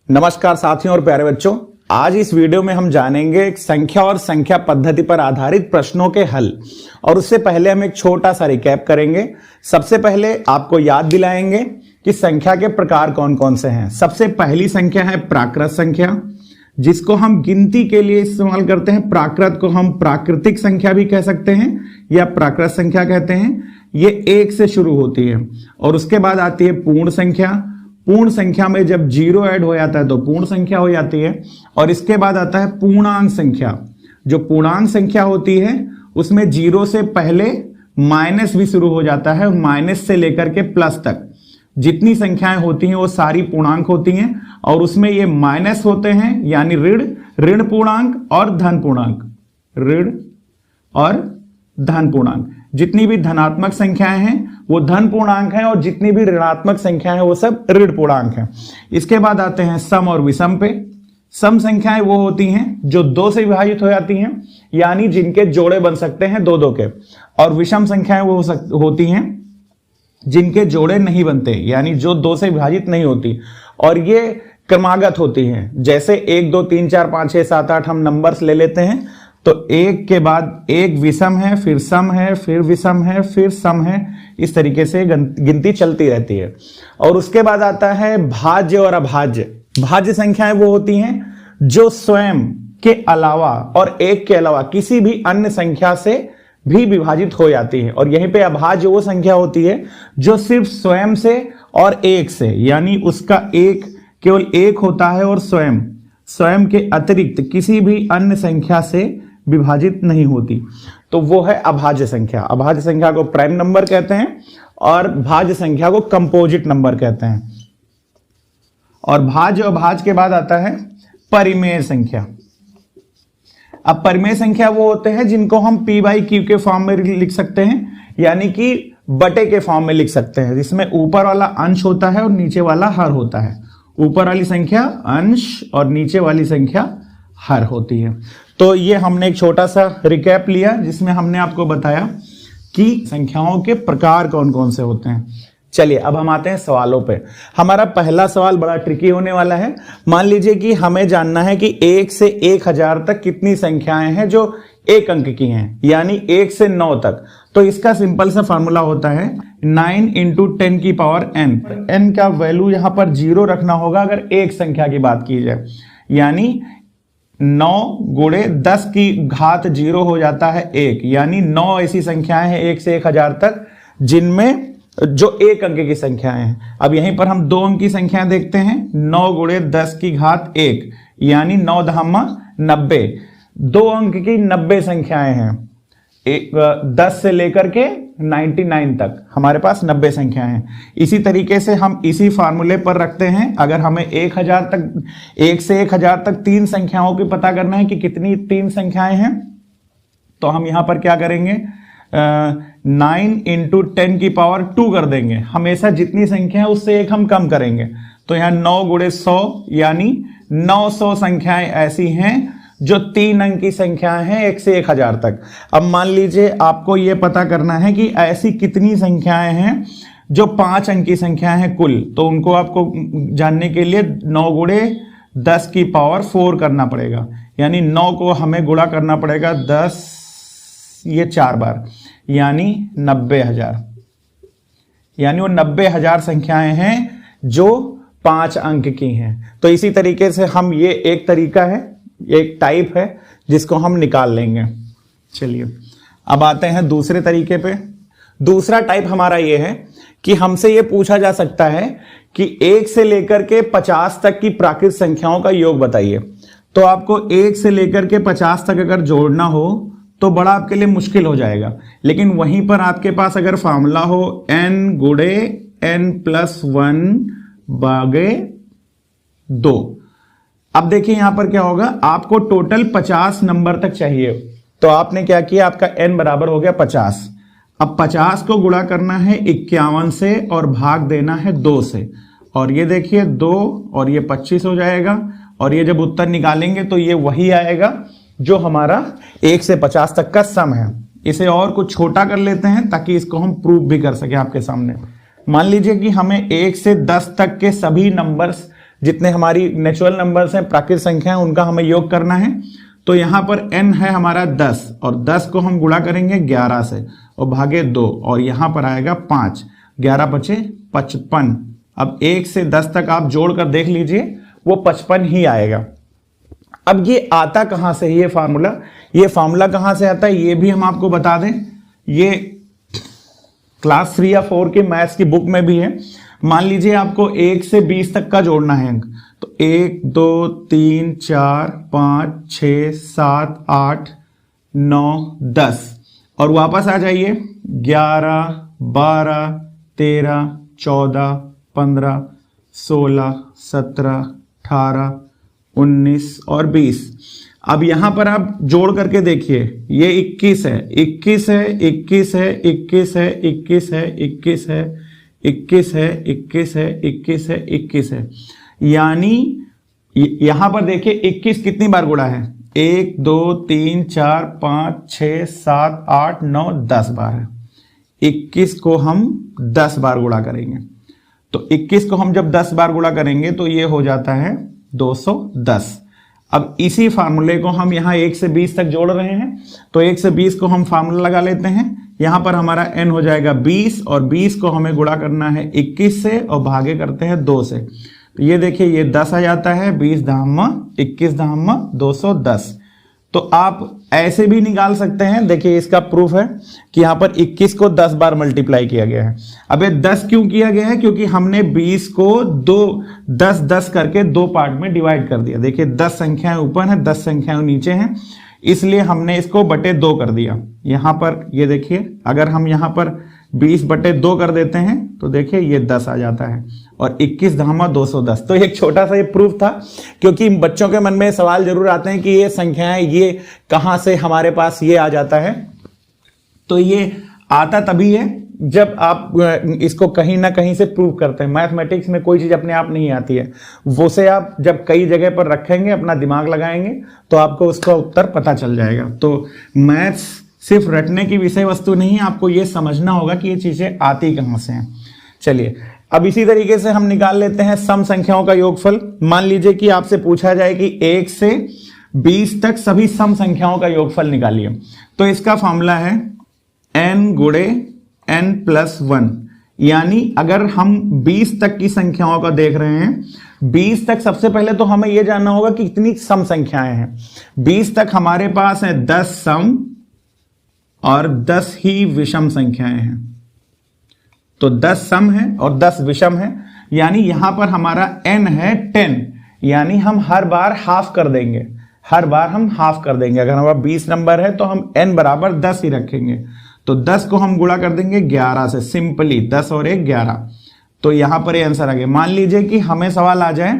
नमस्कार साथियों और प्यारे बच्चों, आज इस वीडियो में हम जानेंगे संख्या और संख्या पद्धति पर आधारित प्रश्नों के हल। और उससे पहले हम एक छोटा सा रिकैप करेंगे। सबसे पहले आपको याद दिलाएंगे कि संख्या के प्रकार कौन कौन से हैं। सबसे पहली संख्या है प्राकृत संख्या, जिसको हम गिनती के लिए इस्तेमाल करते हैं। प्राकृत को हम प्राकृतिक संख्या भी कह सकते हैं या प्राकृत संख्या कहते हैं। ये एक से शुरू होती है। और उसके बाद आती है पूर्ण संख्या। पूर्ण संख्या में जब जीरो ऐड हो जाता है तो पूर्ण संख्या हो जाती है। और इसके बाद आता है पूर्णांक संख्या। जो पूर्णांक संख्या होती है उसमें जीरो से पहले माइनस भी शुरू हो जाता है। माइनस से लेकर के प्लस तक जितनी संख्याएं होती हैं वो सारी पूर्णांक होती हैं। और उसमें ये माइनस होते हैं यानी ऋण पूर्णांक और धन पूर्णांक। ऋण और धन पूर्णांक, जितनी भी धनात्मक संख्याएं हैं वो धन पूर्णांक हैं और जितनी भी ऋणात्मक संख्याएं हैं वो सब ऋण पूर्णांक हैं। इसके बाद आते हैं सम और विषम पे। सम संख्याएं वो होती हैं जो दो से विभाजित हो जाती हैं, यानी जिनके जोड़े बन सकते हैं दो दो के। और विषम संख्याएं वो होती हैं जिनके जोड़े नहीं बनते, यानी जो दो से विभाजित नहीं होती। और ये क्रमागत होती हैं, जैसे 1 2 3 4 5 6 7 8 हम नंबर्स ले लेते हैं तो एक के बाद एक विषम है, फिर सम है, फिर विषम है, फिर सम है। इस तरीके से गिनती चलती रहती है। और उसके बाद आता है भाज्य और अभाज्य। भाज्य संख्याएं वो होती हैं जो स्वयं के अलावा और एक के अलावा किसी भी अन्य संख्या से भी विभाजित हो जाती है। और यहीं पे अभाज्य वो संख्या होती है जो सिर्फ स्वयं से और एक से, यानी उसका एक केवल एक होता है और स्वयं के अतिरिक्त किसी भी अन्य संख्या से विभाजित नहीं होती, तो वो है अभाज्य संख्या। अभाज्य संख्या को प्राइम नंबर कहते हैं और भाज्य संख्या को कंपोजिट नंबर कहते हैं। और भाज्य और भाज्य के बाद आता है परिमेय संख्या। अब परिमेय संख्या वो होते हैं जिनको हम p/q के फॉर्म में लिख सकते हैं, यानी कि बटे के फॉर्म में लिख सकते हैं, जिसमें ऊपर वाला अंश होता है और नीचे वाला हर होता है। ऊपर वाली संख्या अंश और नीचे वाली संख्या हर होती है। तो ये हमने एक छोटा सा रिकैप लिया जिसमें हमने आपको बताया कि संख्याओं के प्रकार कौन कौन से होते हैं। चलिए अब हम आते हैं सवालों पे। हमारा पहला सवाल बड़ा ट्रिकी होने वाला है। मान लीजिए कि हमें जानना है कि 1 से 1000 तक कितनी संख्याएं हैं जो एक अंक की हैं, यानी 1 से 9 तक। तो इसका सिंपल सा फॉर्मूला होता है 9 × 10 की पावर n। n का वैल्यू यहां पर 0 रखना होगा अगर एक संख्या की बात की जाए, यानी 9 × 10 की घात 0 हो जाता है 1, यानी 9 ऐसी संख्याएं हैं 1 से 1000 तक जिनमें जो एक अंक की संख्याएं हैं। अब यहीं पर हम 2 अंक की संख्याएं देखते हैं। 9 × 10 की घात 1, यानी 9 दहम्मा 90। 2 अंक की 90 संख्याएं हैं। 10 से लेकर के 99 तक हमारे पास 90 संख्याएं हैं। इसी तरीके से हम इसी फार्मूले पर रखते हैं। अगर हमें 1000 तक 1 से 1000 तक 3 संख्याओं की पता करना है कि कितनी 3 संख्याएं हैं, तो हम यहां पर क्या करेंगे, 9 × 10 की पावर 2 कर देंगे। हमेशा जितनी संख्या है उससे एक हम कम करेंगे। तो यहां 9 × 100 यानी 900 संख्याएं ऐसी हैं जो 3 अंक की संख्याएं हैं 1 से 1000 तक। अब मान लीजिए आपको यह पता करना है कि ऐसी कितनी संख्याएं हैं जो 5 अंक की संख्याएं हैं कुल। तो उनको आपको जानने के लिए 9 × 10 की पावर 4 करना पड़ेगा, यानी 9 को हमें गुणा करना पड़ेगा 10 ये 4 बार, यानी 90,000। यानी वो 90,000 संख्याएं हैं जो 5 अंक की हैं। तो इसी तरीके से हम ये एक तरीका है, एक टाइप है जिसको हम निकाल लेंगे। चलिए अब आते हैं दूसरे तरीके पे। दूसरा टाइप हमारा ये है कि हमसे ये पूछा जा सकता है कि 1 से लेकर के 50 तक की प्राकृत संख्याओं का योग बताइए। तो आपको 1 से लेकर के 50 तक अगर जोड़ना हो तो बड़ा आपके लिए मुश्किल हो जाएगा। लेकिन वहीं पर आपके पास अगर फॉर्मूला हो n × n+1/2। अब देखिए यहां पर क्या होगा, आपको टोटल 50 नंबर तक चाहिए। तो आपने क्या किया, आपका n बराबर हो गया 50। अब 50 को गुणा करना है 51 से और भाग देना है 2 से। और ये देखिए 2 और ये 25 हो जाएगा। और ये जब उत्तर निकालेंगे तो ये वही आएगा जो हमारा 1 से 50 तक का सम है। इसे और कुछ छोटा कर लेते हैं ताकि इसको हम प्रूव भी कर सके आपके सामने। मान लीजिए कि हमें 1 से 10 तक के सभी नंबर्स जितने हमारी नेचुरल नंबर्स हैं, प्राकृतिक संख्या है, उनका हमें योग करना है। तो यहां पर n है हमारा 10 और 10 को हम गुणा करेंगे 11 से और भागे 2 और यहां पर आएगा 5, 11 बचे 55। अब 1 से 10 तक आप जोड़कर देख लीजिए, वो 55 ही आएगा। अब ये आता कहां से, ये फार्मूला कहां से आता है ये भी हम आपको बता दें। ये क्लास 3 या 4 के मैथ्स की बुक में भी है। मान लीजिए आपको 1 से 20 तक का जोड़ना है अंक, तो 1 2 3 4 5 6 7 8 9 10 और वापस आ जाइए 11 12 13 14 15 16 17 18 19 और 20। अब यहां पर आप जोड़ करके देखिए, ये 21 है, 21 है, 21 है, 21 है, 21 है, 21 है, 21 है, 21 है, 21 है, 21 है। यानी यहां पर देखिए 21 कितनी बार गुणा है, 1 2 3 4 5 6 7 8 9 10 बार है। 21 को हम 10 बार गुणा करेंगे, तो 21 को हम जब 10 बार गुणा करेंगे तो ये हो जाता है 210। अब इसी फार्मूले को हम यहां 1 से 20 तक जोड़ रहे हैं, तो 1 से 20 को हम फार्मूला लगा लेते हैं। यहां पर हमारा n हो जाएगा 20 और 20 को हमें गुणा करना है 21 से और भागे करते हैं 2 से। तो ये देखिए ये 10 आ जाता है, 20 धामा 21 धामा 210। तो आप ऐसे भी निकाल सकते हैं। देखिए इसका प्रूफ है कि यहां पर 21 को 10 बार मल्टीप्लाई किया गया है। अब ये 10 क्यों किया गया है, क्योंकि हमने 20 को 10 करके 2 पार्ट में डिवाइड कर दिया। देखिए 10 संख्याएं ऊपर हैं, 10 संख्याएं नीचे हैं, इसलिए हमने इसको बटे 2 कर दिया। यहां पर ये देखिए अगर हम यहां पर 20 बटे 2 कर देते हैं तो देखिए ये 10 आ जाता है और 21 धामा 210। तो एक छोटा सा ये प्रूफ था, क्योंकि बच्चों के मन में सवाल जरूर आते हैं कि ये संख्याएं ये कहां से हमारे पास ये आ जाता है। तो ये आता तभी है जब आप इसको कहीं ना कहीं से प्रूव करते हैं। मैथमेटिक्स में कोई चीज अपने आप नहीं आती है, वो से आप जब कई जगह पर रखेंगे, अपना दिमाग लगाएंगे तो आपको उसका उत्तर पता चल जाएगा। तो मैथ्स सिर्फ रटने की विषय वस्तु नहीं, आपको ये समझना होगा कि ये चीजें आती कहां से हैं। चलिए अब इसी तरीके से हम निकाल लेते हैं सम संख्याओं का योगफल। मान लीजिए कि आपसे पूछा जाए कि 1 से 20 तक सभी सम संख्याओं का योगफल निकालिए, तो इसका फॉर्मूला है n गुणे n प्लस 1। यानी अगर हम 20 तक की संख्याओं का देख रहे हैं, 20 तक सबसे पहले तो हमें यह जानना होगा कि कितनी सम संख्याएं हैं। 20 तक हमारे पास है 10 सम और 10 ही विषम संख्याएं हैं। तो 10 सम है और 10 विषम है, यानी यहां पर हमारा n है 10, यानी हम हर बार हाफ कर देंगे, हर बार हम हाफ कर देंगे। अगर हमारा 20 नंबर है तो हम n बराबर 10 ही रखेंगे, तो 10 को हम गुणा कर देंगे 11 से, सिंपली 10 और 1 11। तो यहां पर ये आंसर आ गया। मान लीजिए कि हमें सवाल आ जाए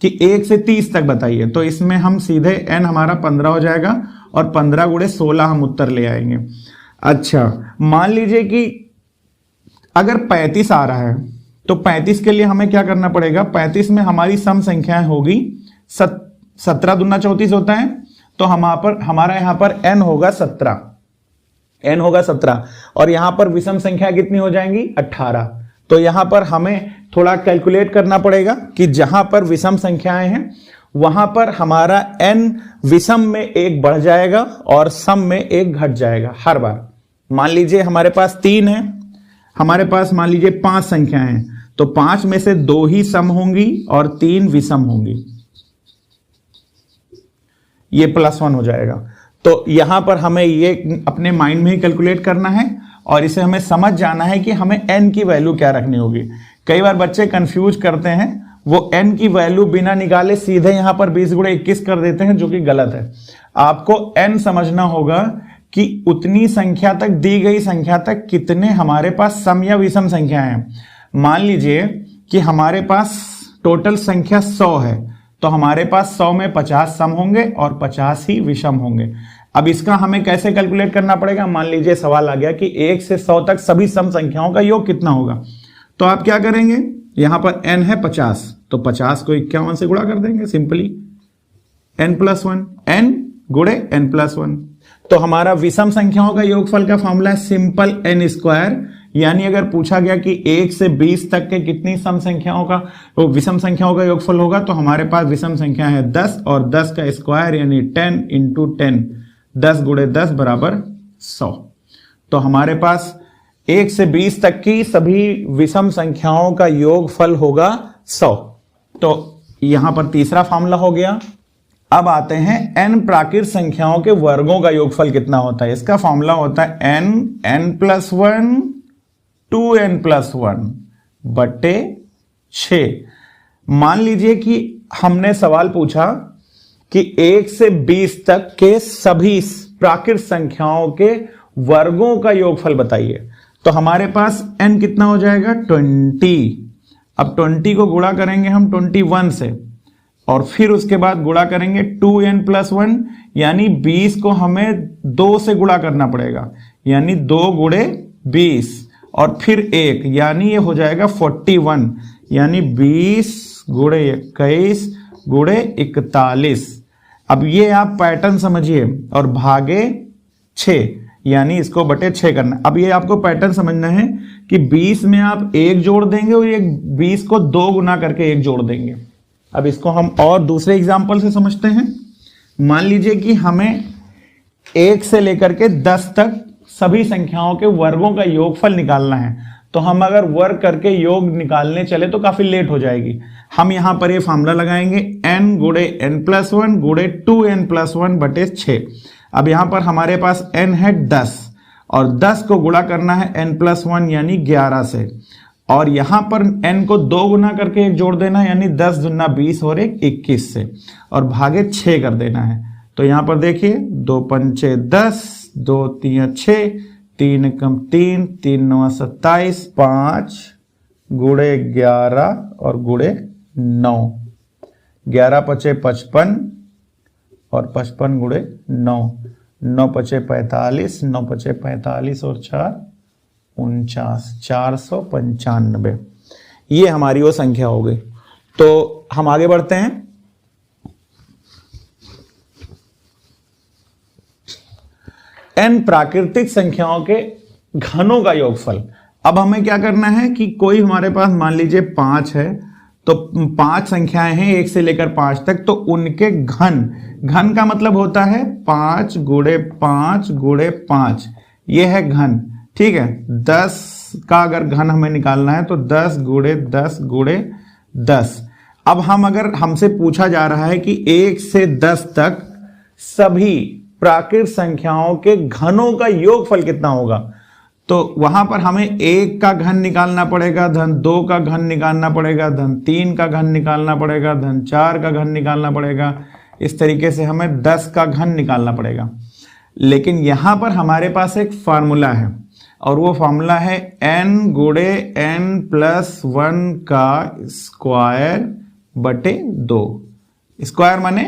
कि 1 से 30 तक बताइए, तो इसमें हम सीधे n हमारा 15 हो जाएगा और 15 गुणे 16 हम उत्तर ले आएंगे। अच्छा मान लीजिए कि अगर 35 आ रहा है, तो 35 के लिए हमें क्या करना पड़ेगा, 35 में हमारी सम संख्याएं होगी 17 दूना 34 होता है, तो हमारा यहां पर n होगा 17, n होगा 17 और यहां पर विषम संख्या कितनी हो जाएंगी 18। तो यहां पर हमें थोड़ा कैलकुलेट करना पड़ेगा कि जहां पर विषम संख्याएं हैं वहां पर हमारा n विषम में 1 बढ़ जाएगा और सम में 1 घट जाएगा हर बार। मान लीजिए हमारे पास 3 है, हमारे पास मान लीजिए 5 संख्याएं हैं, तो 5 में से 2 ही सम होंगी और 3 विषम होंगी, ये +1 हो जाएगा। तो यहां पर हमें ये अपने माइंड में ही कैलकुलेट करना है और इसे हमें समझ जाना है कि हमें n की वैल्यू क्या रखनी होगी। कई बार बच्चे कंफ्यूज करते हैं, वो n की वैल्यू बिना निकाले सीधे यहां पर 20 गुणे 21 कर देते हैं, जो कि गलत है। आपको n समझना होगा कि उतनी संख्या तक, दी गई संख्या तक कितने हमारे पास सम या विषम संख्याएं हैं। मान लीजिए कि हमारे पास टोटल संख्या 100 है, तो हमारे पास 100 में 50 सम होंगे और 50 ही विषम होंगे। अब इसका हमें कैसे कैलकुलेट करना पड़ेगा। मान लीजिए सवाल आ गया कि 1 से 100 तक सभी सम संख्याओं का योग कितना होगा, तो आप क्या करेंगे, यहां पर n है 50, तो 50 को 51 से गुणा कर देंगे, सिंपली n प्लस 1, n गुणे n प्लस 1। तो हमारा विषम संख्याओं का योगफल का फॉर्मूला है सिंपल n स्क्वायर, यानी अगर पूछा गया कि 1 से 20 तक के कितनी सम संख्याओं का विषम संख्याओं का योगफल होगा, तो हमारे पास विषम संख्या है 10 और 10 का स्क्वायर यानी 10 इंटू 10, 10 गुणे 10 बराबर 100। तो हमारे पास 1 से 20 तक की सभी विषम संख्याओं का योगफल होगा 100। तो यहां पर तीसरा फॉर्मूला हो गया। अब आते हैं n प्राकृत संख्याओं के वर्गों का योगफल कितना होता है। इसका फॉर्मूला होता है n+1 2n+1 बटे 6। मान लीजिए कि हमने सवाल पूछा कि 1 से 20 तक के सभी प्राकृत संख्याओं के वर्गों का योगफल बताइए। तो हमारे पास n कितना हो जाएगा 20। अब 20 को गुणा करेंगे हम 21 से और फिर उसके बाद गुणा करेंगे 2n+1 यानी 20 को हमें 2 से गुणा करना पड़ेगा यानी 2 गुणे 20 और फिर 1 यानी ये हो जाएगा 41 यानी 20 गुणे 21 गुणे 41। अब ये आप पैटर्न समझिए और भागे 6 यानी इसको बटे 6 करना। अब ये आपको पैटर्न समझना है कि 20 में आप 1 जोड़ देंगे और ये 20 को 2 गुना करके 1 जोड़ देंगे। अब इसको हम और दूसरे एग्जाम्पल से समझते हैं। मान लीजिए कि हमें 1 से लेकर के 10 तक सभी संख्याओं के वर्गों का योगफल निकालना है। तो हम अगर वर्ग करके योग निकालने चले तो काफी लेट हो जाएगी। हम यहां पर ये फॉर्मूला लगाएंगे n गुणे n+1 गुणे 2n+1 बटे 6। अब यहां पर हमारे पास n है 10 और 10 को गुणा करना है n+1 यानी 11 से और यहां पर n को 2 गुना करके 1 जोड़ देना यानी 10 दूना 20 और 1 21 से और भागे 6 कर देना है। तो यहां पर देखिए 2 पंचे 10, 2 3 6, 3 कम 3, 3 9 27, 5 गुणे 11 और गुणे 9, 11 पचे 55 और 55 गुणे 9, 9 पचे 45, 9 पचे 45 और 4 49, 495। ये हमारी वो संख्या हो गई। तो हम आगे बढ़ते हैं। n प्राकृतिक संख्याओं के घनों का योगफल। अब हमें क्या करना है कि कोई हमारे पास मान लीजिए 5 है तो 5 संख्याएं हैं 1 से लेकर 5 तक, तो उनके घन का मतलब होता है 5 गुणे 5 गुणे 5, ये है घन। ठीक है, 10 का अगर घन हमें निकालना है तो 10 गुणे 10 गुणे 10। अब हमसे पूछा जा रहा है कि 1 से 10 तक सभी प्राकृत संख्याओं के घनों का योगफल कितना होगा। तो वहां पर हमें 1 का घन निकालना पड़ेगा, धन 2 का घन निकालना पड़ेगा, धन 3 का घन निकालना पड़ेगा, धन 4 का घन निकालना पड़ेगा। इस तरीके से हमें 10 का घन निकालना पड़ेगा। लेकिन यहां पर हमारे पास एक फार्मूला है और वो फार्मूला है n गुणे n+1 का स्क्वायर बटे 2। स्क्वायर माने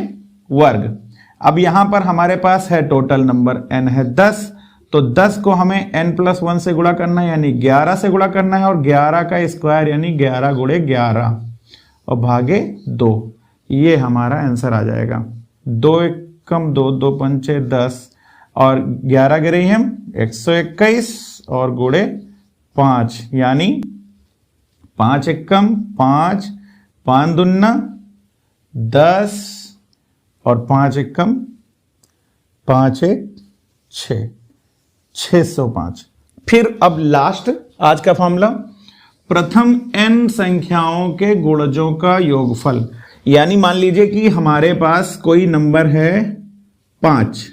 वर्ग। अब यहां पर हमारे पास है टोटल नंबर n है 10, तो 10 को हमें n+1 से गुणा करना है यानी 11 से गुणा करना है और 11 का स्क्वायर यानी 11 गुणे 11 और भागे 2। ये हमारा आंसर आ जाएगा। 2 1 कम 2, 2 पंचे 10 और 11 गिरे हम 121 और गुणे 5 यानी 5 1 कम 5, 5 दूना 10 और 5 1 कम 5 1 6, 605। फिर अब लास्ट आज का फॉर्मूला, प्रथम n संख्याओं के गुणजों का योगफल। यानी मान लीजिए कि हमारे पास कोई नंबर है 5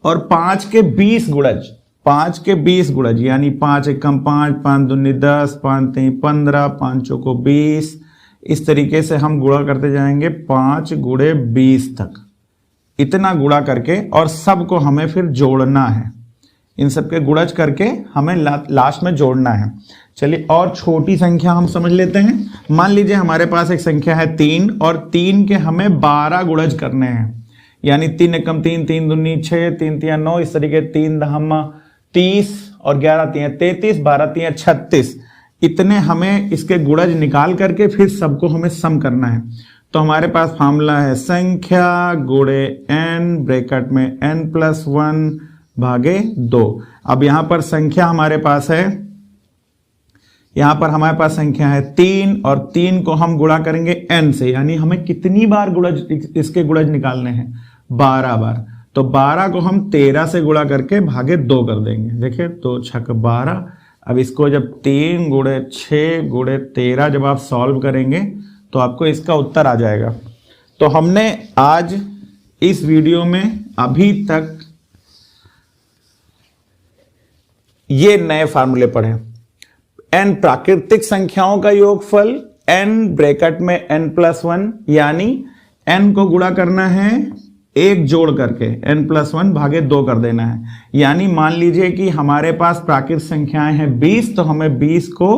और 5 के 20 गुणज, 5 के 20 गुणज यानी 5 1 कम 5, 5 दूनी 10, 5 3 15, 5 चौको 20। इस तरीके से हम गुणा करते जाएंगे 5 गुणे 20 तक, इतना गुणा करके और सबको हमें फिर जोड़ना है। इन सबके गुणज करके हमें लास्ट में जोड़ना है। चलिए और छोटी संख्या हम समझ लेते हैं। मान लीजिए हमारे पास एक संख्या है 3 और 3 के हमें 12 गुणज करने हैं यानी 3 एकम 3, 3 दूनी 6, 3 3 9, इस तरीके 3 दहमा 30 और 11 3 33, 12 3 36। इतने हमें इसके गुणज निकाल करके फिर सबको हमें सम करना है। तो हमारे पास फॉर्मूला है संख्या गुणे n ब्रैकेट में n+1 भागे 2। अब यहां पर संख्या हमारे पास है यहां पर हमारे पास संख्या है 3 और 3 को हम गुणा करेंगे n से, यानी हमें कितनी बार इसके गुणज निकालने हैं, 12 बार। तो 12 को हम 13 से गुणा करके भागे 2 कर देंगे। देखिए 2 छक 12। अब इसको जब 3 गुणे 6 गुणे 13 जब आप सॉल्व करेंगे तो आपको इसका उत्तर आ जाएगा। तो हमने आज इस वीडियो में अभी तक ये नए फार्मूले पढ़े। n प्राकृतिक संख्याओं का योगफल, n ब्रैकेट में n+1, यानी n को गुणा करना है 1 जोड़ करके n+1 भागे 2 कर देना है। यानी मान लीजिए कि हमारे पास प्राकृतिक संख्याएं हैं 20, तो हमें 20 को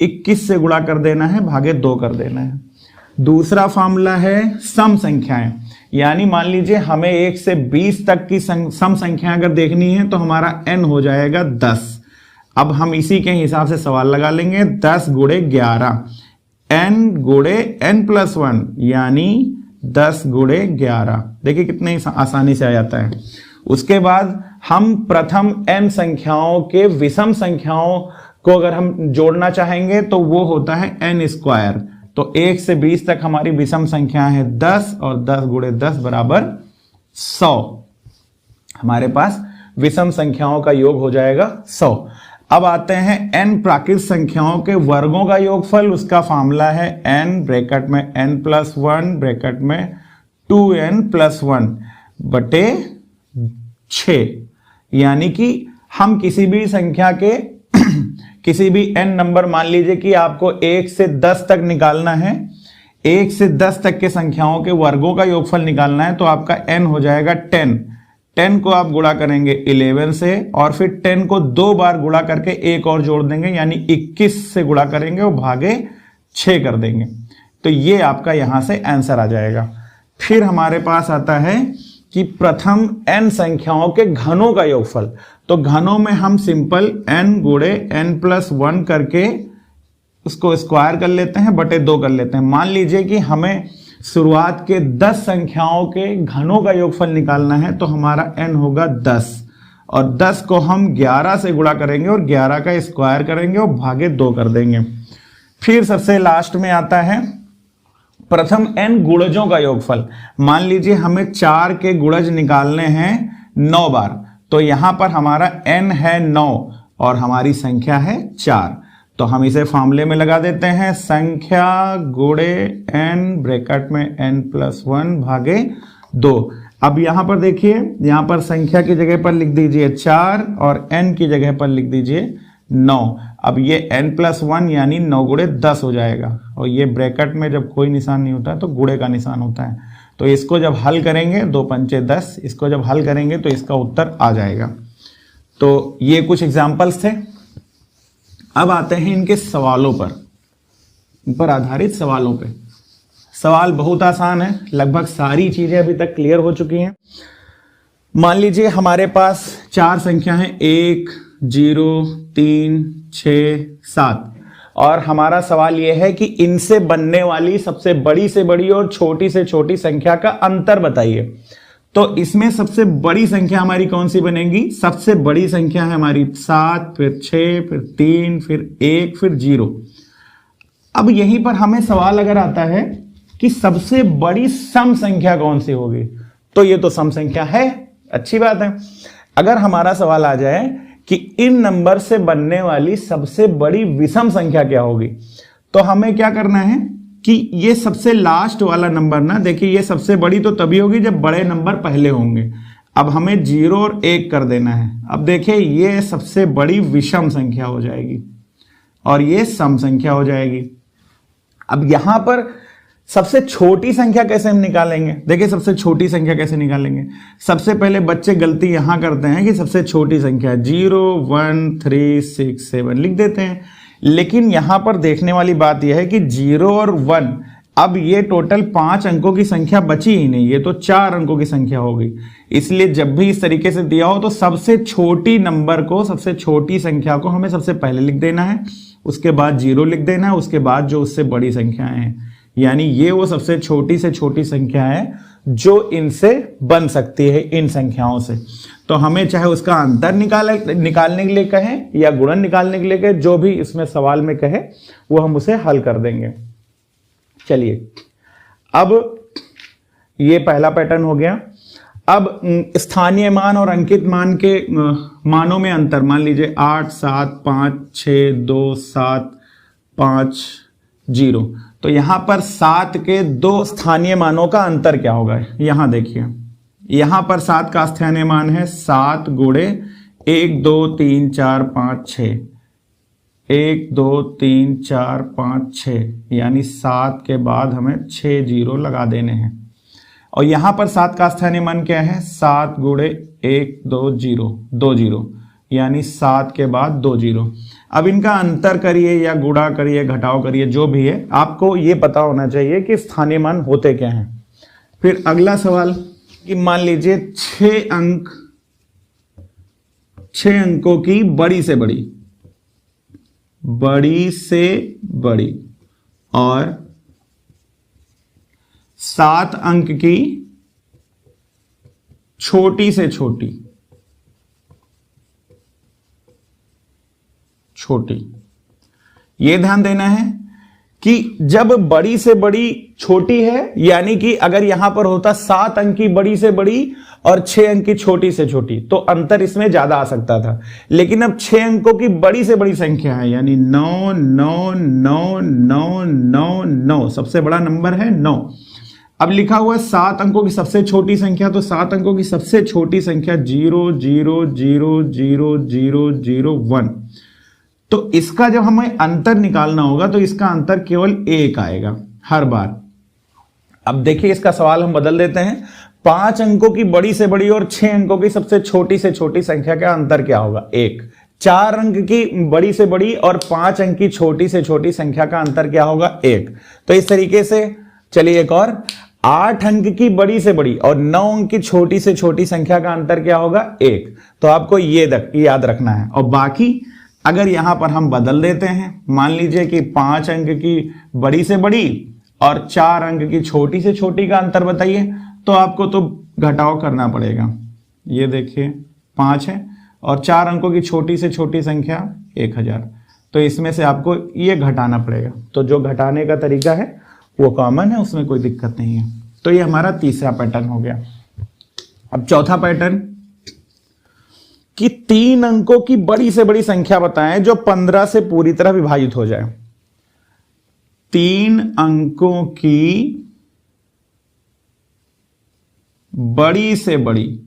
21 से गुणा कर देना है, भागे 2 कर देना है। दूसरा फार्मूला है सम संख्याएं, यानी मान लीजिए हमें 1 से 20 तक की सम संख्याएं अगर देखनी है तो हमारा n हो जाएगा 10। अब हम इसी के हिसाब से सवाल लगा लेंगे, 10 गुणे 11, n गुणे n+1 यानी 10 गुणे 11। देखिए कितने आसानी से आ जाता है। उसके बाद हम प्रथम n संख्याओं के विषम संख्याओं को अगर हम जोड़ना चाहेंगे तो वो होता है n²। तो 1 से 20 तक हमारी विषम संख्या है 10 और 10 गुणे 10 बराबर 100। हमारे पास विषम संख्याओं का योग हो जाएगा 100। अब आते हैं n प्राकृतिक संख्याओं के वर्गों का योगफल। उसका फार्मूला है n ब्रैकेट में n+1 ब्रैकेट में 2n+1 बटे 6। यानी कि हम किसी भी संख्या के किसी भी n नंबर, मान लीजिए कि आपको 1 से 10 तक निकालना है, 1 से 10 तक के संख्याओं के वर्गों का योगफल निकालना है, तो आपका n हो जाएगा 10। 10 को आप गुणा करेंगे 11 से और फिर 10 को 2 बार गुणा करके एक और जोड़ देंगे, यानी 21 से गुणा करेंगे और भागे 6 कर देंगे। तो ये आपका यहां से आंसर आ जाएगा। फिर हमारे पास आता है कि प्रथम n संख्याओं के घनों का योगफल। तो घनों में हम सिंपल n गुणे n+1 करके उसको स्क्वायर कर लेते हैं, बटे 2 कर लेते हैं। मान लीजिए कि हमें शुरुआत के 10 संख्याओं के घनों का योगफल निकालना है, तो हमारा n होगा 10 और 10 को हम 11 से गुणा करेंगे और 11 का स्क्वायर करेंगे और भागे 2 कर देंगे। फिर सबसे लास्ट में आता है प्रथम n गुणजों का योगफल। मान लीजिए हमें 4 के गुणज निकालने हैं 9 बार, तो यहां पर हमारा n है 9 और हमारी संख्या है 4। तो हम इसे फार्मूले में लगा देते हैं, संख्या गुणे n ब्रैकेट में n+1 भागे 2। अब यहां पर देखिए, यहां पर संख्या की जगह पर लिख दीजिए 4 और n की जगह पर लिख दीजिए 9। अब ये n+1 यानी 9 गुणे 10 हो जाएगा, और ये ब्रैकेट में जब कोई निशान नहीं होता है तो गुणे का निशान होता है। तो इसको जब हल करेंगे 2 पंचे 10, इसको जब हल करेंगे तो इसका उत्तर आ जाएगा। तो ये कुछ एग्जाम्पल्स थे। अब आते हैं इनके सवालों पर, इन पर आधारित सवालों पे। सवाल बहुत आसान है, लगभग सारी चीजें अभी तक क्लियर हो चुकी हैं। मान लीजिए हमारे पास 4 संख्या है 1, 0, 3, 6, 7 और हमारा सवाल यह है कि इनसे बनने वाली सबसे बड़ी से बड़ी और छोटी से छोटी संख्या का अंतर बताइए। तो इसमें सबसे बड़ी संख्या हमारी कौन सी बनेगी? सबसे बड़ी संख्या है हमारी 7, फिर 6, फिर 3, फिर 1, फिर 0। अब यहीं पर हमें सवाल अगर आता है कि सबसे बड़ी सम संख्या कौन सी होगी, तो ये तो सम संख्या है, अच्छी बात है। अगर हमारा सवाल आ जाए कि इन नंबर से बनने वाली सबसे बड़ी विषम संख्या क्या होगी, तो हमें क्या करना है कि ये सबसे लास्ट वाला नंबर ना, देखिए ये सबसे बड़ी तो तभी होगी जब बड़े नंबर पहले होंगे। अब हमें 0 और 1 कर देना है। अब देखिए ये सबसे बड़ी विषम संख्या हो जाएगी और ये सम संख्या हो जाएगी। अब यहां पर सबसे छोटी संख्या कैसे हम निकालेंगे? देखिए सबसे छोटी संख्या कैसे निकालेंगे। सबसे पहले बच्चे गलती यहां करते हैं कि सबसे छोटी संख्या 0, 1, 3, 6, 7 लिख देते हैं, लेकिन यहां पर देखने वाली बात यह है कि 0 और 1, अब ये टोटल 5 अंकों की संख्या बची ही नहीं, ये तो 4 अंकों की संख्या होगी। इसलिए जब भी इस तरीके से दिया हो तो सबसे छोटी नंबर को, सबसे छोटी संख्या को हमें सबसे पहले लिख देना है, उसके बाद 0 लिख देना है, उसके बाद जो उससे बड़ी संख्याएं हैं, यानी ये वो सबसे छोटी से छोटी संख्या है जो इनसे बन सकती है, इन संख्याओं से। तो हमें चाहे उसका अंतर निकालने के लिए कहें या गुणन निकालने के लिए कहें, जो भी इसमें सवाल में कहे वो हम उसे हल कर देंगे। चलिए, अब ये पहला पैटर्न हो गया। अब स्थानीय मान और अंकित मान के मानों में अंतर, मान लीजिए 8 7 5 6 2 7 5 0। तो यहां पर 7 के 2 स्थानीय मानों का अंतर क्या होगा? यहां देखिए, यहां पर 7 का स्थानीय मान है 7 गुणे 1 2 3 4 5 6, 1 2 3 4 5 6, यानी 7 के बाद हमें 6 जीरो लगा देने हैं। और यहां पर 7 का स्थानीय मान क्या है? 7 गुणे 1 2 0, 2 जीरो, यानी 7 के बाद 2 जीरो। अब इनका अंतर करिए या गुणा करिए, घटाव करिए, जो भी है, आपको ये पता होना चाहिए कि स्थानीय मान होते क्या हैं। फिर अगला सवाल कि मान लीजिए 6 अंकों की बड़ी से बड़ी और 7 अंक की छोटी से छोटी ये ध्यान देना है कि जब बड़ी से बड़ी छोटी है, यानी कि अगर यहां पर होता 7 अंक की बड़ी से बड़ी और 6 अंक की छोटी से छोटी, तो अंतर इसमें ज्यादा आ सकता था। लेकिन अब 6 अंकों की बड़ी से बड़ी संख्या है, यानी 9 9 9 9 9 9, सबसे बड़ा नंबर है 9। अब लिखा हुआ है 7 अंकों की सबसे छोटी संख्या, तो 7 अंकों की सबसे छोटी संख्या 0 0 0 0 0 0 1। तो इसका जब हमें अंतर निकालना होगा तो इसका अंतर केवल 1 आएगा हर बार। अब देखिए, इसका सवाल हम बदल देते हैं। 5 अंकों की बड़ी से बड़ी और 6 अंकों की सबसे छोटी से छोटी संख्या का अंतर क्या होगा? 1। 4 अंक की बड़ी से बड़ी और 5 अंक की छोटी से छोटी संख्या का अंतर क्या होगा? 1। तो इस तरीके से चलिए एक और, 8 अंक की बड़ी से बड़ी और 9 अंक की छोटी से छोटी संख्या का अंतर क्या होगा? 1। तो आपको ये याद रखना है। और बाकी अगर यहां पर हम बदल देते हैं, मान लीजिए कि 5 अंक की बड़ी से बड़ी और 4 अंक की छोटी से छोटी का अंतर बताइए, तो आपको तो घटाव करना पड़ेगा। ये देखिए 5 है और 4 अंकों की छोटी से छोटी संख्या 1000, तो इसमें से आपको ये घटाना पड़ेगा। तो जो घटाने का तरीका है वो कॉमन है, उसमें कोई दिक्कत नहीं है। तो ये हमारा तीसरा पैटर्न हो गया। अब चौथा पैटर्न कि 3 अंकों की बड़ी से बड़ी संख्या बताएं जो 15 से पूरी तरह विभाजित हो जाए। 3 अंकों की बड़ी से बड़ी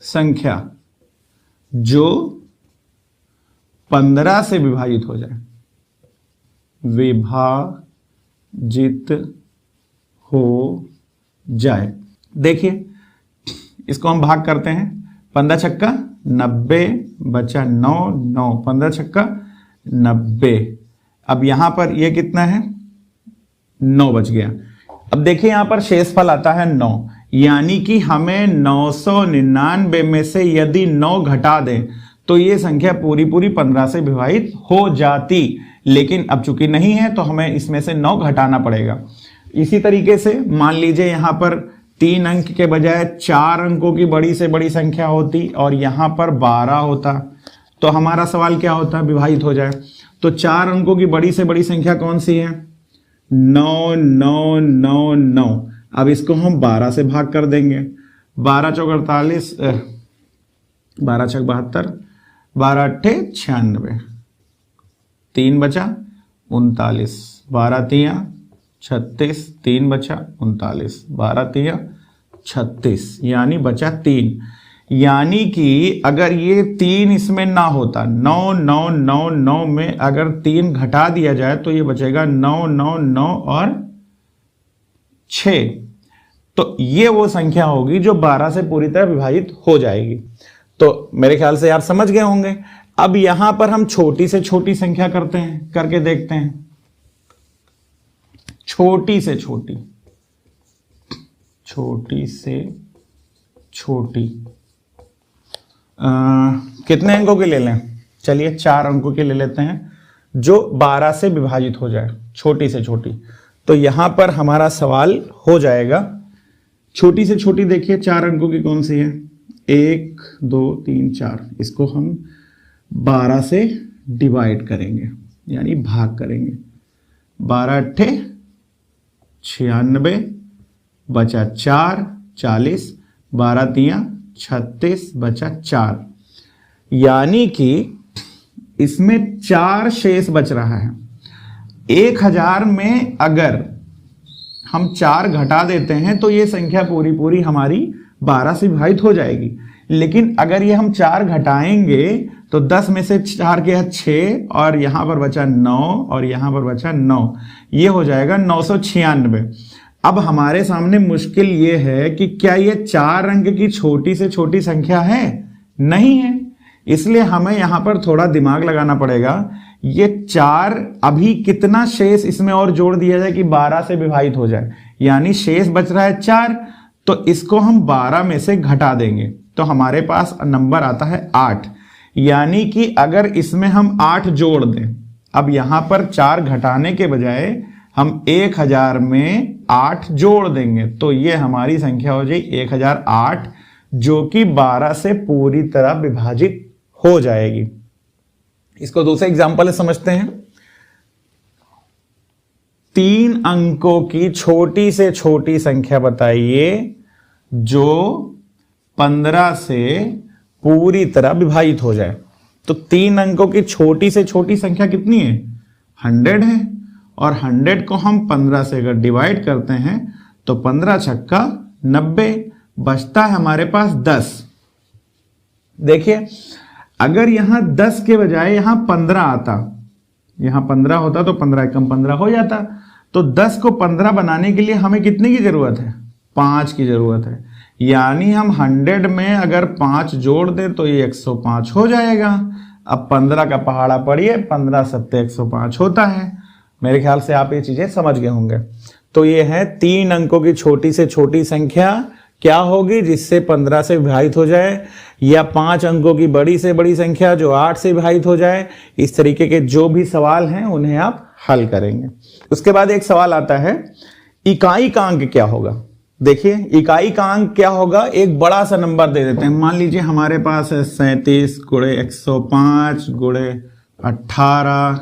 संख्या जो 15 से विभाजित हो जाए, विभाजित हो जाए। देखिए, इसको हम भाग करते हैं। 15 छक्का 90 बचा 9 9, 15 छक्का 90। अब यहां पर ये कितना है? 9 बच गया। अब देखिए यहां पर शेषफल आता है 9, यानी कि हमें 999 में से यदि 9 घटा दें तो ये संख्या पूरी 15 से विभाजित हो जाती। लेकिन अब चूंकि नहीं है तो हमें इसमें से 9 घटाना पड़ेगा। इसी तरीके से मान लीजिए यहां पर 3 अंक के बजाय 4 अंकों की बड़ी से बड़ी संख्या होती और यहां पर 12 होता, तो हमारा सवाल क्या होता? विभाजित हो जाए। तो 4 अंकों की बड़ी से बड़ी संख्या कौन सी है? 9 9 9 9। अब इसको हम 12 से भाग कर देंगे। 12 चौक 48, 12 छक 72, 12 अट्ठे 96, 3 बचा 39, 12 तिया 36, 3 बचा 39, 12 तिया 36, यानी बचा 3। यानी कि अगर ये 3 इसमें ना होता, 9 9 9 9 में अगर 3 घटा दिया जाए तो ये बचेगा 9 9 9 और 6। तो ये वो संख्या होगी जो 12 से पूरी तरह विभाजित हो जाएगी। तो मेरे ख्याल से यार समझ गए होंगे। अब यहां पर हम छोटी से छोटी संख्या करते हैं, करके देखते हैं। छोटी से छोटी, छोटी से छोटी कितने अंकों के ले लें? चलिए 4 अंकों के ले लेते हैं जो 12 से विभाजित हो जाए, छोटी से छोटी। तो यहां पर हमारा सवाल हो जाएगा। छोटी से छोटी देखिए 4 अंकों की कौन सी है, 1 2 3 4। इसको हम 12 से डिवाइड करेंगे यानी भाग करेंगे। 12 अट्ठे 96 बचा 4 40, 12 तियां 36 बचा 4, यानी कि इसमें 4 शेष बच रहा है। 1000 में अगर हम 4 घटा देते हैं तो ये संख्या पूरी पूरी हमारी 12 से विभाजित हो जाएगी। लेकिन अगर ये हम 4 घटाएंगे तो 10 में से 4 के 6 और यहां पर बचा 9 और यहां पर बचा 9, ये हो जाएगा 996। अब हमारे सामने मुश्किल ये है कि क्या ये 4 अंक की छोटी से छोटी संख्या है? नहीं है। इसलिए हमें यहां पर थोड़ा दिमाग लगाना पड़ेगा। ये 4 अभी कितना शेष इसमें और जोड़ दिया जाए कि 12 से विभाजित हो जाए, यानी शेष बच रहा है 4, तो इसको हम 12 में से घटा देंगे तो हमारे पास नंबर आता है 8। यानी कि अगर इसमें हम 8 जोड़ दें, अब यहां पर 4 घटाने के बजाय हम 1000 में 8 जोड़ देंगे तो ये हमारी संख्या हो जाएगी 1008, जो कि 12 से पूरी तरह विभाजित हो जाएगी। इसको दूसरे एग्जांपल से समझते हैं। 3 अंकों की छोटी से छोटी संख्या बताइए जो 15 से पूरी तरह विभाजित हो जाए। तो 3 अंकों की छोटी से छोटी संख्या कितनी है? 100 है, और 100 को हम 15 से अगर डिवाइड करते हैं तो 15 छक्का 90, बचता है हमारे पास 10। देखिए अगर यहां 10 के बजाय यहां 15 आता, यहां 15 होता तो 15 एकम 15 हो जाता। तो 10 को 15 बनाने के लिए हमें कितने की जरूरत है? 5 की जरूरत है। यानी हम 100 में अगर 5 जोड़ दें तो ये 105 हो जाएगा। अब 15 का पहाड़ा पढ़िए, 15 सत्ते 105 होता है। मेरे ख्याल से आप ये चीजें समझ गए होंगे। तो ये है 3 अंकों की छोटी से छोटी संख्या क्या होगी जिससे 15 से विभाजित हो जाए, या 5 अंकों की बड़ी से बड़ी संख्या जो 8 से विभाजित हो जाए। इस तरीके के जो भी सवाल हैं उन्हें आप हल करेंगे। उसके बाद एक सवाल आता है, इकाई का अंक क्या होगा? देखिए इकाई का अंक क्या होगा, एक बड़ा सा नंबर दे देते हैं। मान लीजिए हमारे पास है 37 गुणे 105 गुणे 18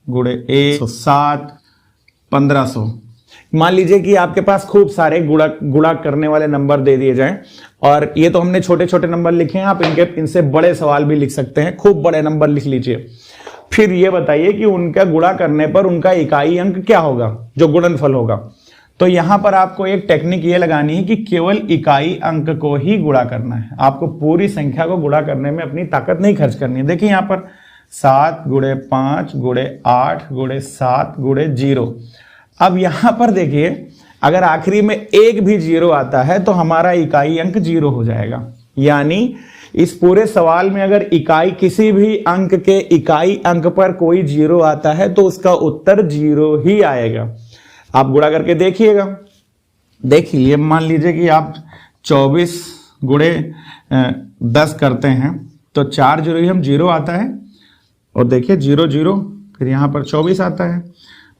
गुणे 107 1500। मान लीजिए कि आपके पास खूब सारे गुणा करने वाले नंबर दे दिए जाएं, और ये तो हमने छोटे छोटे नंबर लिखे हैं, आप इनसे बड़े सवाल भी लिख सकते हैं। खूब बड़े नंबर लिख लीजिए। फिर ये बताइए कि उनका गुणा करने पर उनका इकाई अंक क्या होगा, जो गुणनफल होगा। तो यहां पर आपको एक टेक्निक ये लगानी है कि केवल इकाई अंक को ही गुणा करना है। आपको पूरी संख्या को गुणा करने में अपनी ताकत नहीं खर्च करनी है। देखिए यहां पर 7 गुणे 5 गुणे 8 गुणे 7 गुणे 0। अब यहां पर देखिए अगर आखिरी में एक भी 0 आता है तो हमारा इकाई अंक 0 हो जाएगा। यानी इस पूरे सवाल में अगर इकाई किसी भी अंक के इकाई अंक पर कोई 0 आता है तो उसका उत्तर 0 ही आएगा। आप गुणा करके देखिएगा। देखिए मान लीजिए कि आप 24 गुणे 10 करते हैं तो 4 0 ही हम 0 आता है, और देखिए 0 0 फिर यहां पर 24 आता है।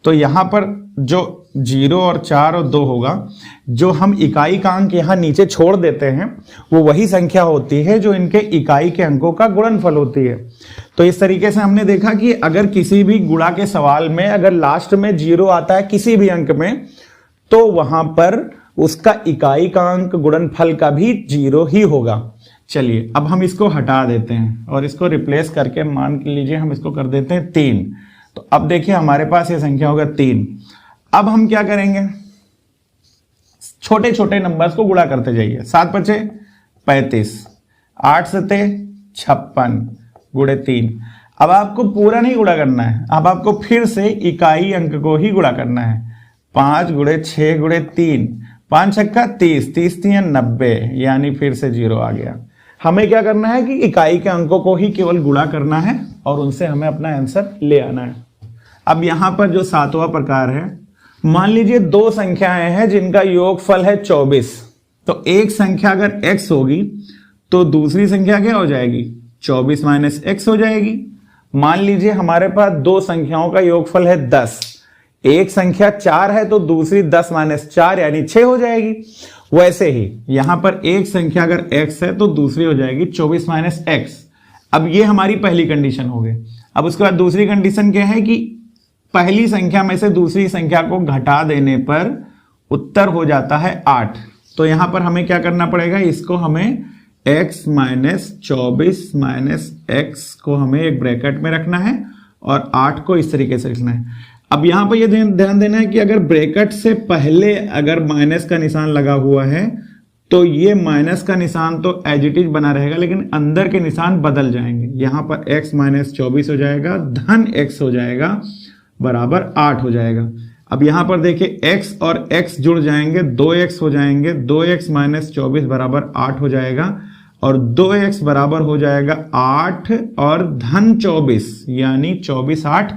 तो यहां पर जो 0 और 4 और 2 होगा, जो हम इकाई का अंक यहां नीचे छोड़ देते हैं वो वही संख्या होती है जो इनके इकाई के अंकों का गुणनफल होती है। तो इस तरीके से हमने देखा कि अगर किसी भी गुणा के सवाल में अगर लास्ट में 0 आता है किसी भी अंक में, तो वहां पर उसका इकाई का अंक गुणनफल का भी 0 ही होगा। चलिए अब हम इसको हटा देते हैं और इसको रिप्लेस करके मान लीजिए हम इसको कर देते हैं 3। तो अब देखिए हमारे पास ये संख्या होगा 3। अब हम क्या करेंगे, छोटे छोटे नंबर्स को गुणा करते जाइए। 7 पचे 35, 8 सते 56 गुणे 3। अब आपको पूरा नहीं गुणा करना है, अब आपको फिर से इकाई अंक को ही गुणा करना है। 5 गुणे 6 गुणे 3, 5 छक्का 30, 30 3 90, यानी फिर से 0 आ गया। हमें क्या करना है कि इकाई के अंकों को ही केवल गुणा करना है और उनसे हमें अपना आंसर ले आना है। अब यहां पर जो 7वां प्रकार है, मान लीजिए 2 संख्याएं हैं जिनका योगफल है 24। तो एक संख्या अगर x होगी तो दूसरी संख्या क्या हो जाएगी, 24 माइनस x हो जाएगी। मान लीजिए हमारे पास 2 संख्याओं का योगफल है 10। एक संख्या 4 है तो दूसरी 10 माइनस 4 यानी 6 हो जाएगी। वैसे ही यहां पर एक संख्या अगर x है तो दूसरी हो जाएगी 24 माइनस x। अब ये हमारी पहली कंडीशन हो गई। अब उसके बाद दूसरी कंडीशन क्या है कि पहली संख्या में से दूसरी संख्या को घटा देने पर उत्तर हो जाता है 8। तो यहां पर हमें क्या करना पड़ेगा, इसको हमें x माइनस 24 माइनस x को हमें एक ब्रैकेट में रखना है और 8 को इस तरीके से लिखना है। अब यहां पर यह ध्यान देना है कि अगर ब्रैकेट से पहले अगर माइनस का निशान लगा हुआ है तो ये माइनस का निशान तो एज इट इज बना रहेगा, लेकिन अंदर के निशान बदल जाएंगे। यहां पर x माइनस 24 हो जाएगा, धन x हो जाएगा, बराबर 8 हो जाएगा। अब यहां पर देखिए x और x जुड़ जाएंगे, 2x हो जाएंगे, 2x माइनस 24 बराबर 8 हो जाएगा और 2x बराबर हो जाएगा 8 और धन 24 यानी 24 8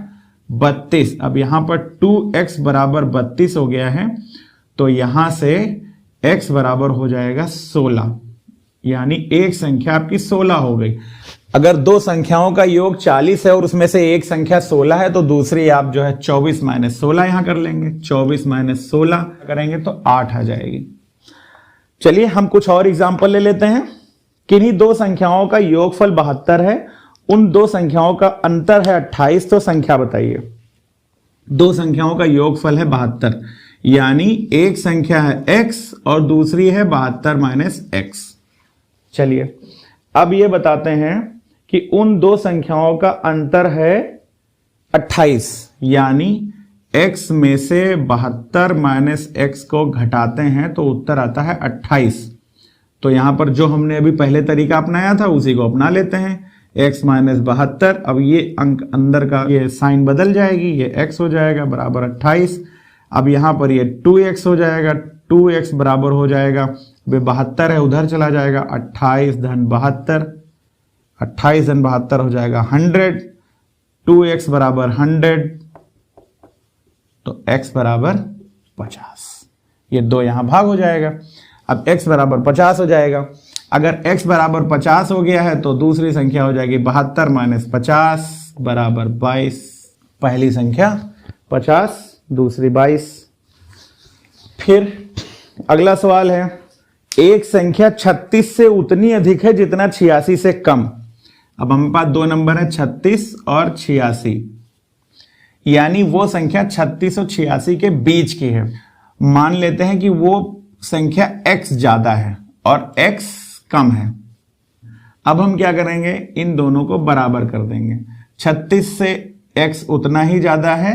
32। अब यहां पर 2x बराबर 32 हो गया है तो यहां से x बराबर हो जाएगा 16 यानी एक संख्या आपकी 16 हो गई। अगर दो संख्याओं का योग 40 है और उसमें से एक संख्या 16 है तो दूसरी आप जो है 24 माइनस 16 यहां कर लेंगे। 24 माइनस 16 करेंगे तो 8 आ जाएगी। चलिए हम कुछ और एग्जाम्पल ले लेते हैं। किन्हीं दो संख्याओं का योगफल 72 है, उन दो संख्याओं का अंतर है 28, तो संख्या बताइए। दो संख्याओं का योगफल है 72 यानी एक संख्या है x और दूसरी है 72 माइनस x। चलिए अब ये बताते हैं कि उन दो संख्याओं का अंतर है 28 यानी x में से 72 माइनस x को घटाते हैं तो उत्तर आता है 28। तो यहां पर जो हमने अभी पहले तरीका अपनाया था उसी को अपना लेते हैं। x माइनस 72, अब ये अंक अंदर का ये साइन बदल जाएगी, ये x हो जाएगा बराबर 28। अब यहां पर ये 2x हो जाएगा, 2x बराबर हो जाएगा, 72 है उधर चला जाएगा, 28 धन 72, 28 धन 72 हो जाएगा 100, 2x बराबर 100 तो x बराबर 50। ये दो यहां भाग हो जाएगा। अब x बराबर 50 हो जाएगा। अगर x बराबर 50 हो गया है तो दूसरी संख्या हो जाएगी 72 माइनस 50 बराबर 22। पहली संख्या 50, दूसरी 22। फिर अगला सवाल है, एक संख्या 36 से उतनी अधिक है जितना 86 से कम। अब हमारे पास दो नंबर है 36 और 86 यानी वो संख्या 36 और 86 के बीच की है। मान लेते हैं कि वो संख्या x ज्यादा है और x कम है। अब हम क्या करेंगे, इन दोनों को बराबर कर देंगे। 36 से x उतना ही ज्यादा है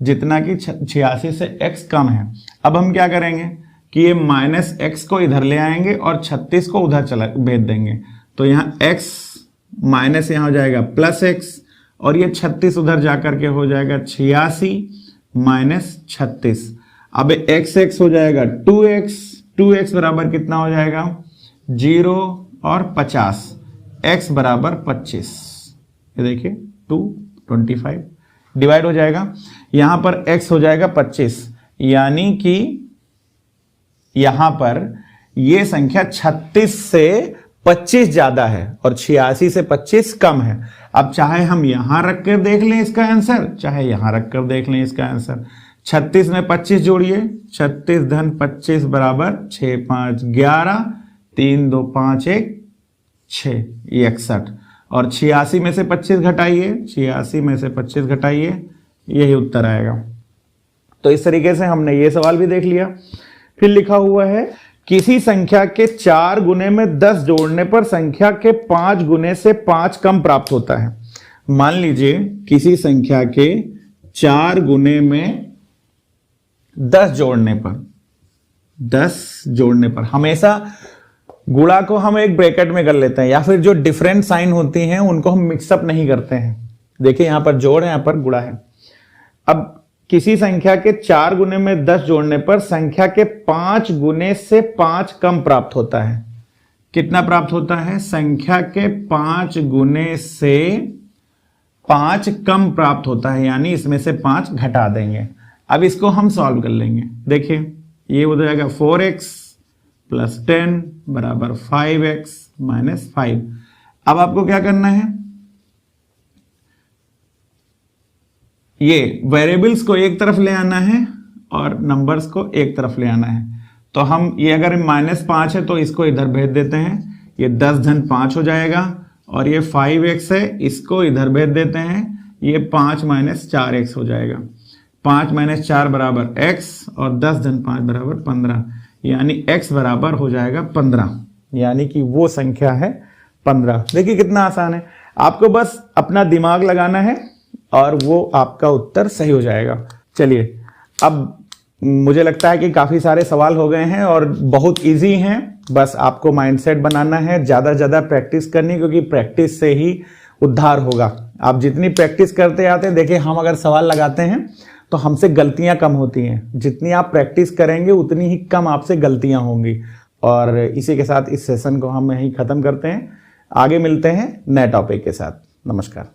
जितना कि 86 से x कम है। अब हम क्या करेंगे कि ये माइनस x को इधर ले आएंगे और 36 को उधर चला भेज देंगे। तो यहाँ x माइनस यहाँ हो जाएगा प्लस x और ये 36 उधर जाकर के हो जाएगा 86 माइनस 36। अब x हो जाएगा 2x, 2x बराबर कितना हो जाएगा 0 और 50, x बराबर 25। ये देखिए 25 डिवाइड हो जाएगा, यहां पर x हो जाएगा 25 यानी कि यहां पर ये संख्या 36 से 25 ज्यादा है और 86 से 25 कम है। अब चाहे हम यहां रख कर देख लें इसका आंसर, चाहे यहां रख कर देख लें इसका आंसर। 36 में 25 जोड़िए, 36 धन 25 बराबर 6 5 11, 3 2 5 1 6, ये 61। और 86 में से 25 घटाइए, 86 में से 25 घटाइए, यही उत्तर आएगा। तो इस तरीके से हमने ये सवाल भी देख लिया। फिर लिखा हुआ है, किसी संख्या के 4 गुने में 10 जोड़ने पर संख्या के 5 गुने से 5 कम प्राप्त होता है। मान लीजिए किसी संख्या के 4 गुने में 10 जोड़ने पर हमेशा गुणा को हम एक ब्रैकेट में कर लेते हैं या फिर जो डिफरेंट साइन होती हैं उनको हम मिक्सअप नहीं करते हैं। देखिए यहां पर जोड़ है, यहां पर गुणा है। अब किसी संख्या के 4 गुने में 10 जोड़ने पर संख्या के 5 गुने से 5 कम प्राप्त होता है। कितना प्राप्त होता है? संख्या के 5 गुने से 5 कम प्राप्त होता है, यानी इसमें से 5 घटा देंगे। अब इसको हम सॉल्व कर लेंगे। देखिए ये हो जाएगा 4x प्लस 10 बराबर 5x माइनस 5। अब आपको क्या करना है, ये वेरिएबल्स को एक तरफ ले आना है और नंबर्स को एक तरफ ले आना है। तो हम ये अगर -5 है तो इसको इधर भेज देते हैं, ये 10 धन 5 हो जाएगा। और ये 5x है, इसको इधर भेज देते हैं, ये 5 - 4x हो जाएगा। 5 - 4 बराबर x और 10 धन 5 बराबर 15, यानी x बराबर हो जाएगा 15, यानी कि वो संख्या है 15। देखिए कितना आसान है, आपको बस अपना दिमाग लगाना है और वो आपका उत्तर सही हो जाएगा। चलिए, अब मुझे लगता है कि काफ़ी सारे सवाल हो गए हैं और बहुत इजी हैं, बस आपको माइंडसेट बनाना है, ज़्यादा से ज़्यादा प्रैक्टिस करनी, क्योंकि प्रैक्टिस से ही उद्धार होगा। आप जितनी प्रैक्टिस करते आते हैं, देखिए हम अगर सवाल लगाते हैं तो हमसे गलतियां कम होती हैं, जितनी आप प्रैक्टिस करेंगे उतनी ही कम आपसे गलतियां होंगी। और इसी के साथ इस सेशन को हम यहीं ख़त्म करते हैं, आगे मिलते हैं नए टॉपिक के साथ। नमस्कार।